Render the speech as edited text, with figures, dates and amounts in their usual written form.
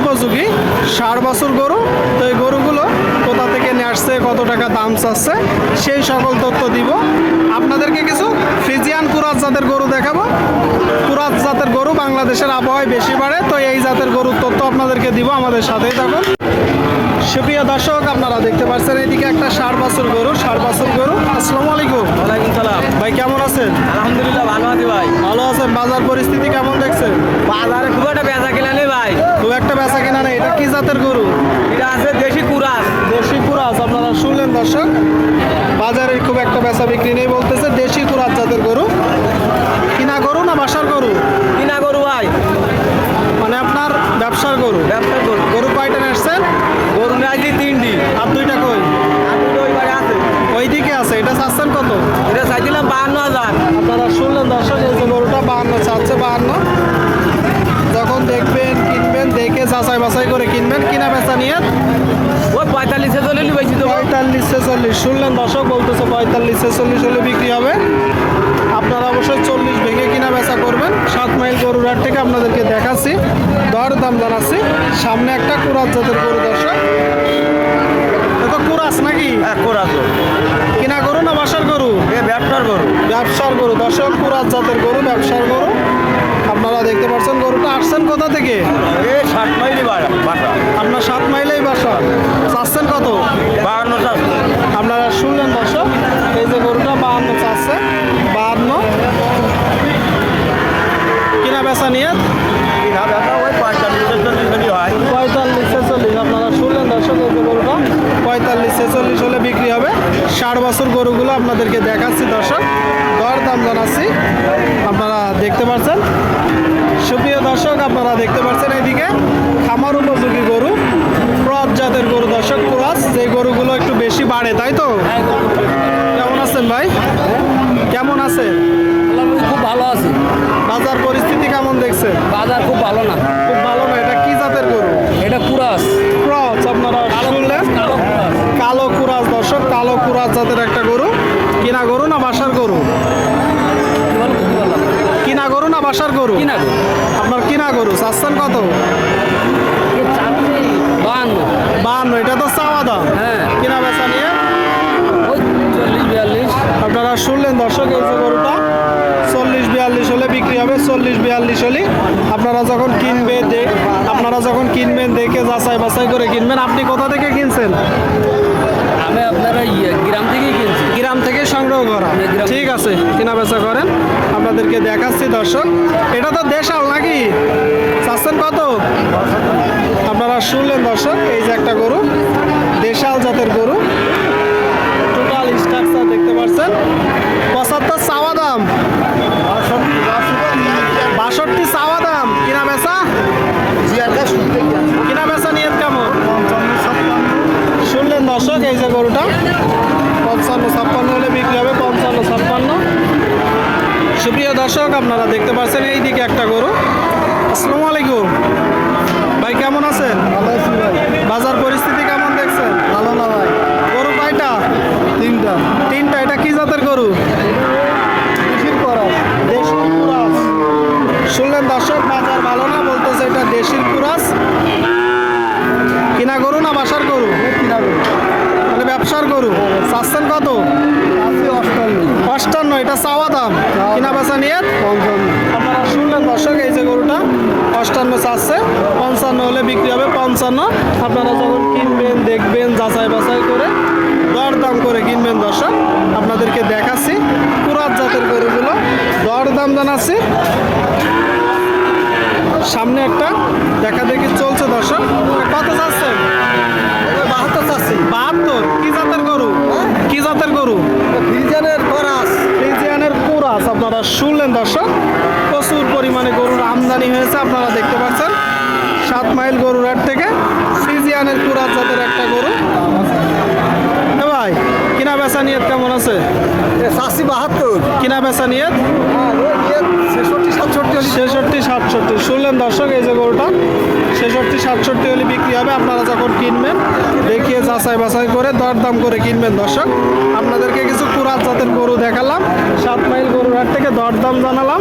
উপযোগী 60 বছর গরু। তো এই গরুগুলো কোথা থেকে নিয়ে আসছে, কত টাকা দাম চাচ্ছে, সেই সকল তথ্য দিব। আপনাদেরকে কিছু ফ্রিজিয়ান কুরাজ জাতের গরু দেখাবো। কুরাজ জাতের গরু বাংলাদেশের আবহাওয়ায় বেশি বাড়ে, তো এই জাতের গরুর তথ্য আপনাদেরকে দিব, আমাদের সাথেই থাকুন। সুপ্রিয় দর্শক, আপনারা দেখতে পাচ্ছেন এইদিকে একটা 60 বছর গরু। 60 বছর গরু। আসসালামু আলাইকুম। ওয়ালাইকুম সালাম। ভাই কেমন আছেন? আলহামদুলিল্লাহ ভালো আছি ভাই। ভালো আছেন। বাজার পরিস্থিতি কেমন দেখছেন? বাজারে খুব একটা বেচা কেনা নেই ভাই। খুব একটা বেচা কিনা নেই। এটা কি জাতের গরু? এটা আছে দেশি কুরাস। দেশি কুরাজ। আপনারা শুনলেন দর্শক, বাজারে খুব একটা বেচা বিক্রি নেই বলতেছে। দেশি কুরাজ জাতের গরু। কিনা গরু না বাসার গরু? কিনা গরু ভাই, মানে আপনার ব্যবসার গরু? ব্যবসার গরু। গরু কয়টা নেসছেন? গরু নিয়ে 3টি। আর 2টা কই? আর দুটো ওই বাড়ি আছে। ওইদিকে আছে। এটা চাচ্ছেন কত? এটা চাইছিলাম 52,000। আপনারা শুনলেন দর্শক, এই যে গরুটা 52 চাচ্ছে। 52 যখন দেখবেন কিনবেন, দেখে যাচাই বাছাই করে কিনবেন। কিনা বেচা নিয়ে ওই 45-এ চলে নিবেছি তো। 45-46 শুনলেন দর্শক, বলতেছে 45-46 হলে বিক্রি হবে। আপনারা অবশ্যই 40 ভেঙে কিনা বেচা করবেন। 7 মাইল গরুর হাট থেকে আপনাদেরকে দেখাচ্ছি, দর দাম জানাচ্ছি। সামনে একটা কুরাজ জাতের গরু দর্শক। এটা কুরাজ নাকি? হ্যাঁ কুরাস। কিনা গরু না বাসার গরু? এ ব্যবসার গরু। ব্যবসার গরু দর্শক, কুরাজ জাতের গরু, ব্যবসার গরু। আপনারা দেখতে পাচ্ছেন গরুটা আসছেন কোথা থেকে? এ 60 মাইলি বাসা। আপনার 7 মাইলেই বাসা। চাচ্ছেন কত? 52 চাচ্ছে। আপনারা শুনলেন দর্শক, এই যে গরুটা 52 চাচ্ছে। 52 কিনা বেচা নিয়ে কিনা বেচা ওই 45-46 হয়। 45-46। আপনারা শুনলেন দর্শক, এই যে গরুটা 45-46 হলে বিক্রি হবে। 60 বছর গরুগুলো আপনাদেরকে দেখাচ্ছি দর্শক, দর দাম জানাচ্ছি। আপনারা দেখতে পাচ্ছেন। সুপ্রিয় দর্শক, আপনারা দেখতে পাচ্ছেন এইদিকে খামার উপযোগী গরু, ক্রস জাতের গরু দর্শক, ক্রস। যে গরুগুলো একটু বেশি বাড়ে, তাই তো? কেমন আছেন ভাই? কেমন আছে? খুব ভালো আছে। বাজার পরিস্থিতি কেমন দেখছেন? বাজার খুব ভালো না। খুব ভালো না। এটা কি জাতের গরু? এটা কুরাস। ক্রস। আপনারা শুনলেন, কালো কুরাজ দর্শক, কালো কুরাজ জাতের একটা গরু। কিনা গরু না বাসার গরু? কিনা গরু না বাসার গরু? কিনা গরু। আপনার কিনা গরু। চাচ্ছেন কত? 52। এটা তো চাওয়া দাম। হ্যাঁ। কিনা বেচা নিয়ে ওই 40-42। আপনারা শুনলেন দর্শক, এই যে গরুটা 40-42 হলে বিক্রি হবে। 40-42 হলে আপনারা যখন কিনবেন দেখে যাচাই বাছাই করে কিনবেন। আপনি কোথা থেকে কিনছেন? আমি আপনারা গ্রাম থেকেই কিনছি। গ্রাম থেকে সংগ্রহ করা। গ্রাম। ঠিক আছে, কেনা বেচা করেন। আপনাদেরকে দেখাচ্ছি দর্শক, এটা তো দেশাল নাকি? চাচ্ছেন কত? আপনারা শুনলেন দর্শক, এই যে একটা গরু, দেশাল জাতের গরু। টোটাল স্ট্রাকচার দেখতে পাচ্ছেন। 75 চাওয়া দাম। 62 চাওয়া দাম। কিনা বেচা? কিনা বেচা নিয়ে কেমন? শুনলেন দর্শক, এই যে গরুটা 55-56 হলে বিক্রি হবে। 55-56। সুপ্রিয় দর্শক, আপনারা দেখতে পাচ্ছেন এইদিকে একটা গরু। আসসালামু আলাইকুম ভাই, কেমন আছেন? ভালো আছি ভাই। বাজার পরিস্থিতি কেমন দেখছেন? ভালো না ভাই। গরু কয়টা? 3টা। 3টা। এটা কি জাতের গরু? দেশির করা। দেশি কুরাস। শুনলেন দর্শক, বাজার ভালো না বলতেছে, এটা দেশির কুরাস। কিনা গরু না বাসার গরু? কিনা গরু। মানে ব্যবসার গরু। চাচ্ছেন কত? আছে 58। 58। এটা চাওয়া দাম। কিনা বেচা নিয়ে 55। আপনারা শুনলেন দর্শক, এই যে গরুটা 58 চাচ্ছে। 55 হলে বিক্রি হবে। 55। আপনারা যখন কিনবেন দেখবেন, যাচাই বাছাই করে দর দাম করে কিনবেন দর্শক। আপনাদেরকে দেখাচ্ছি কুরাজ জাতের গরুগুলো, দর দাম জানাচ্ছি। সামনে একটা দেখা দেখি চলছে দর্শক। কত চাচ্ছেন? 72 চাচ্ছি। 72। কি জাতের গরু? কি জাতের গরু? ফ্রিজিয়ানের করাস। ফ্রিজিয়ানের কুরাস। আপনারা শুনলেন দর্শক, প্রচুর পরিমাণে গরুর আমদানি হয়েছে। আপনারা দেখতে পাচ্ছেন 7 মাইল গরুর হাট থেকে ফ্রিজিয়ানের কুরাস জাতের একটা গরু। ভাই, কিনা বেচা নিয়ত কেমন আছে? চাচ্ছি 72। কিনা বেচা নিয়ত 66-67। 66-67। শুনলেন দর্শক, এই যে গরুটা 66-67 হলে বিক্রি হবে। আপনারা যখন কিনবেন দেখিয়ে যাচাই বাছাই করে দরদাম করে কিনবেন দর্শক। আপনাদেরকে কিছু কুরাজ জাতের গরু দেখালাম, 7 মাইল গরুর হাট থেকে দরদাম জানালাম।